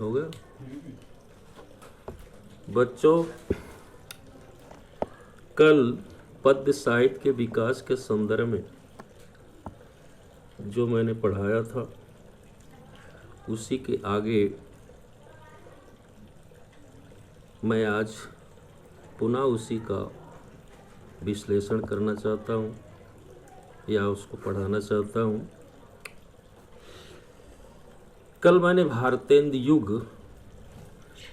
हो गया बच्चों। कल पद्य साहित्य के विकास के संदर्भ में जो मैंने पढ़ाया था उसी के आगे मैं आज पुनः उसी का विश्लेषण करना चाहता हूँ या उसको पढ़ाना चाहता हूँ। कल मैंने भारतेंदु युग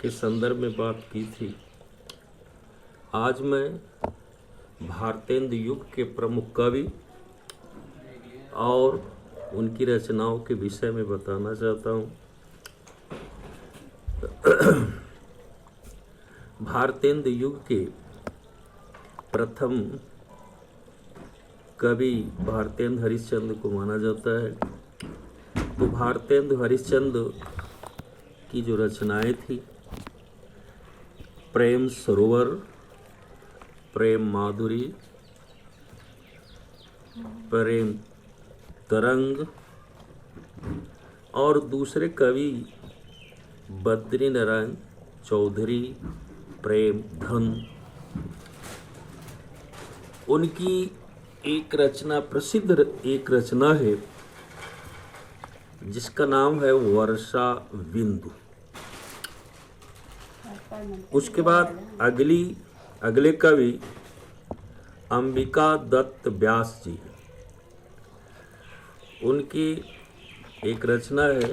के संदर्भ में बात की थी। आज मैं भारतेंदु युग के प्रमुख कवि और उनकी रचनाओं के विषय में बताना चाहता हूँ। भारतेंदु युग के प्रथम कवि भारतेंदु हरिश्चंद्र को माना जाता है। तो भारतेंदु हरिश्चंद्र की जो रचनाएं थी, प्रेम सरोवर, प्रेम माधुरी, प्रेम तरंग, और दूसरे कवि बद्री नारायण चौधरी, प्रेम धन, उनकी एक रचना प्रसिद्ध एक रचना है जिसका नाम है वर्षा बिंदु। उसके बाद अगले कवि अंबिका दत्त व्यास जी, उनकी एक रचना है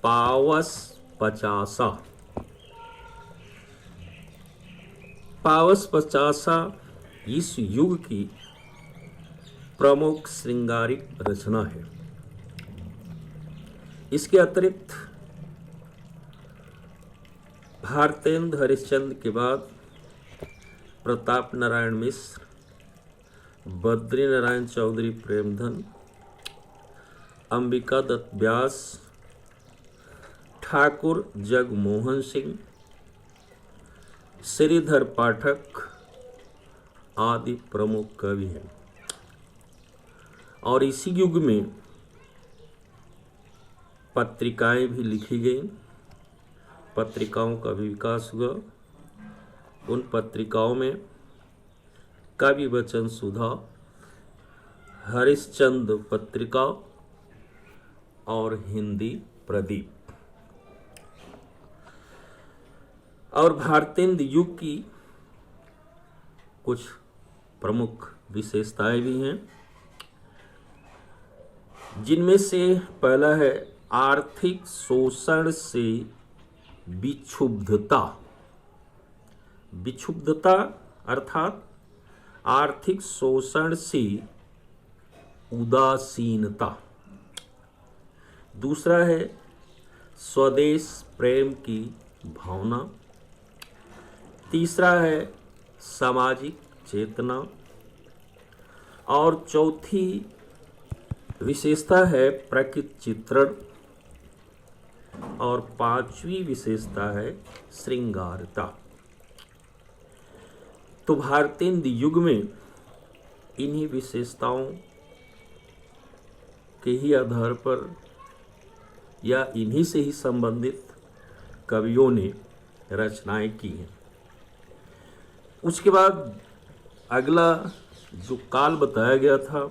पावस पचासा। पावस पचासा इस युग की प्रमुख श्रृंगारिक रचना है। इसके अतिरिक्त भारतेंदु हरिश्चंद्र के बाद प्रताप नारायण मिश्र, बद्री नारायण चौधरी प्रेमधन, अंबिका दत्त व्यास, ठाकुर जगमोहन सिंह, श्रीधर पाठक आदि प्रमुख कवि हैं। और इसी युग में पत्रिकाएं भी लिखी गईं, पत्रिकाओं का भी विकास हुआ। उन पत्रिकाओं में कवि वचन सुधा, हरिश्चंद्र पत्रिका और हिंदी प्रदीप। और भारतेंदु युग की कुछ प्रमुख विशेषताएं भी हैं, जिनमें से पहला है आर्थिक शोषण से विक्षुब्धता। विक्षुब्धता अर्थात आर्थिक शोषण से उदासीनता। दूसरा है स्वदेश प्रेम की भावना। तीसरा है सामाजिक चेतना। और चौथी विशेषता है प्रकृति चित्रण। और पांचवी विशेषता है श्रृंगारता। तो भारतेंदु युग में इन्हीं विशेषताओं के ही आधार पर या इन्हीं से ही संबंधित कवियों ने रचनाएं की हैं। उसके बाद अगला जो काल बताया गया था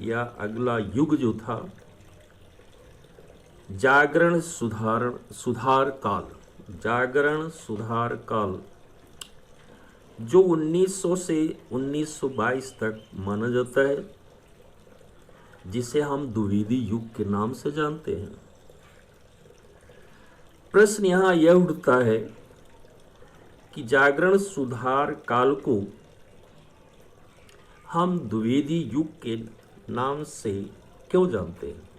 या अगला युग जो था, जागरण सुधार काल। जागरण सुधार काल जो 1900 से 1922 तक माना जाता है, जिसे हम द्विवेदी युग के नाम से जानते हैं। प्रश्न यहाँ यह उठता है कि जागरण सुधार काल को हम द्विवेदी युग के नाम से क्यों जानते हैं?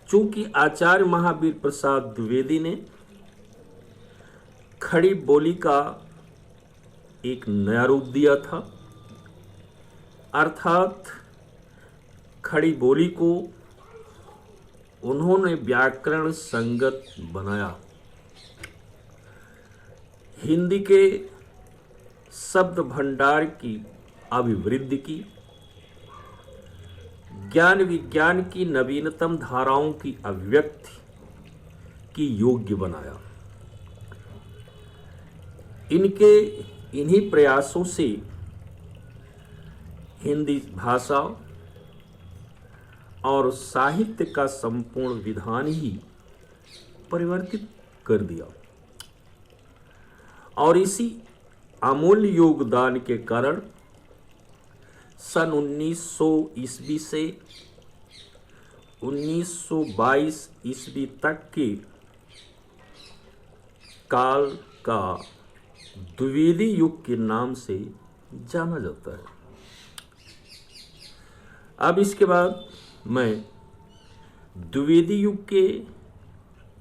चूंकि आचार्य महावीर प्रसाद द्विवेदी ने खड़ी बोली का एक नया रूप दिया था, अर्थात खड़ी बोली को उन्होंने व्याकरण संगत बनाया। हिंदी के शब्द भंडार की अभिवृद्धि की, ज्ञान विज्ञान की नवीनतम धाराओं की अभिव्यक्ति की योग्य बनाया। इन्हीं प्रयासों से हिंदी भाषा और साहित्य का संपूर्ण विधान ही परिवर्तित कर दिया, और इसी अमूल्य योगदान के कारण सन 1900 ईस्वी से 1922 ईस्वी तक के काल का द्विवेदी युग के नाम से जाना जाता है। अब इसके बाद मैं द्विवेदी युग के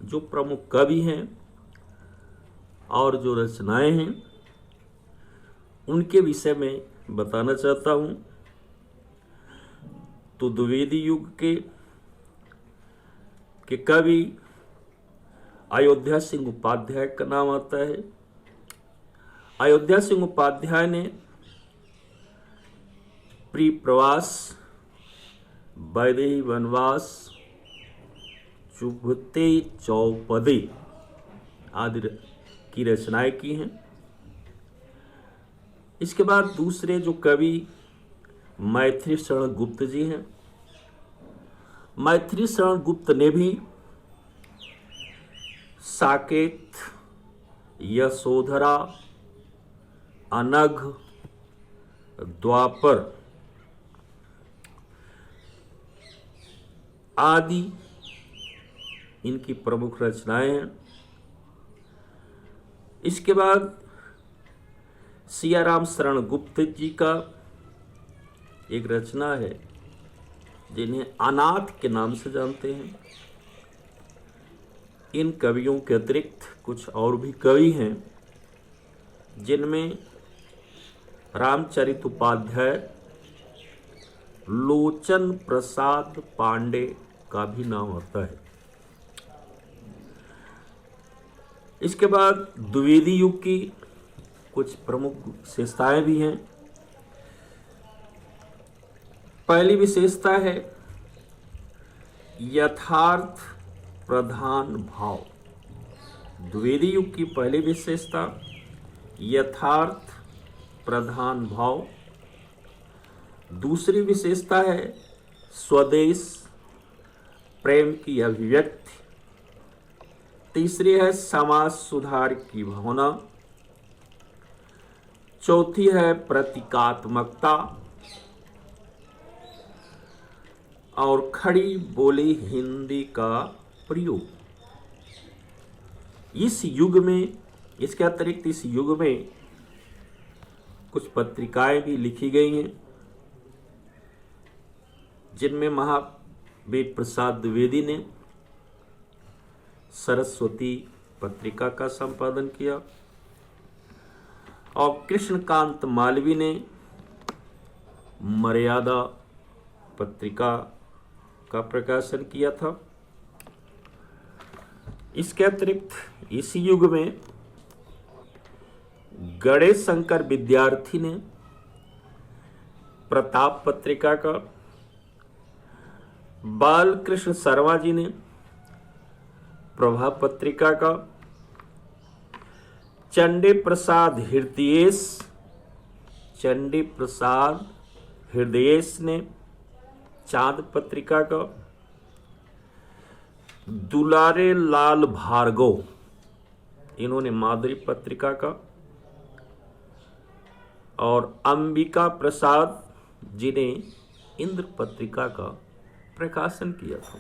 जो प्रमुख कवि हैं और जो रचनाएं हैं उनके विषय में बताना चाहता हूं। तो द्विवेदी युग के कवि अयोध्या सिंह उपाध्याय का नाम आता है। अयोध्या सिंह उपाध्याय ने प्रिप्रवास, वैदेही वनवास, चुभते चौपदे आदि की रचनाएं की हैं। इसके बाद दूसरे जो कवि मैथिली शरण गुप्त जी हैं। मैथिली शरण गुप्त ने भी साकेत, यशोधरा, अनघ, द्वापर आदि इनकी प्रमुख रचनाएं हैं। इसके बाद सियाराम शरण गुप्त जी का एक रचना है जिन्हें अनाथ के नाम से जानते हैं। इन कवियों के अतिरिक्त कुछ और भी कवि हैं जिनमें रामचरित उपाध्याय, लोचन प्रसाद पांडे का भी नाम आता है। इसके बाद द्विवेदी युग की कुछ प्रमुख विशेषताएं भी हैं। पहली विशेषता है यथार्थ प्रधान भाव। द्विवेदी युग की पहली विशेषता यथार्थ प्रधान भाव। दूसरी विशेषता है स्वदेश प्रेम की अभिव्यक्ति। तीसरी है समाज सुधार की भावना। चौथी है प्रतीकात्मकता और खड़ी बोली हिंदी का प्रयोग। इस युग में, इसके अतिरिक्त इस युग में कुछ पत्रिकाएं भी लिखी गई हैं जिनमें महावीर प्रसाद द्विवेदी ने सरस्वती पत्रिका का संपादन किया और कृष्णकांत मालवीय ने मर्यादा पत्रिका का प्रकाशन किया था। इसके अतिरिक्त इसी युग में गणेश शंकर विद्यार्थी ने प्रताप पत्रिका का, बालकृष्ण शर्मा जी ने प्रभा पत्रिका का, चंडी प्रसाद हृदयेश ने चांद पत्रिका का, दुलारे लाल भार्गव इन्होंने माधुरी पत्रिका का, और अंबिका प्रसाद जी ने इंद्र पत्रिका का प्रकाशन किया था।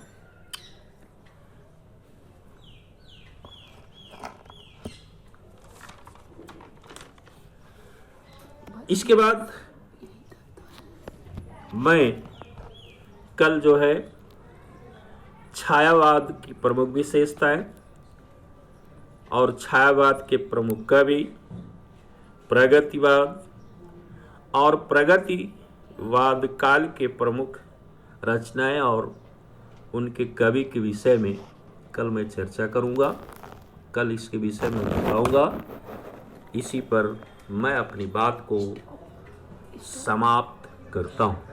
इसके बाद मैं कल जो है छायावाद की प्रमुख विशेषताएं और छायावाद के प्रमुख कवि, प्रगतिवाद और प्रगतिवाद काल के प्रमुख रचनाएं और उनके कवि के विषय में कल मैं चर्चा करूंगा। कल इसके विषय में बताऊंगा। इसी पर मैं अपनी बात को समाप्त करता हूं।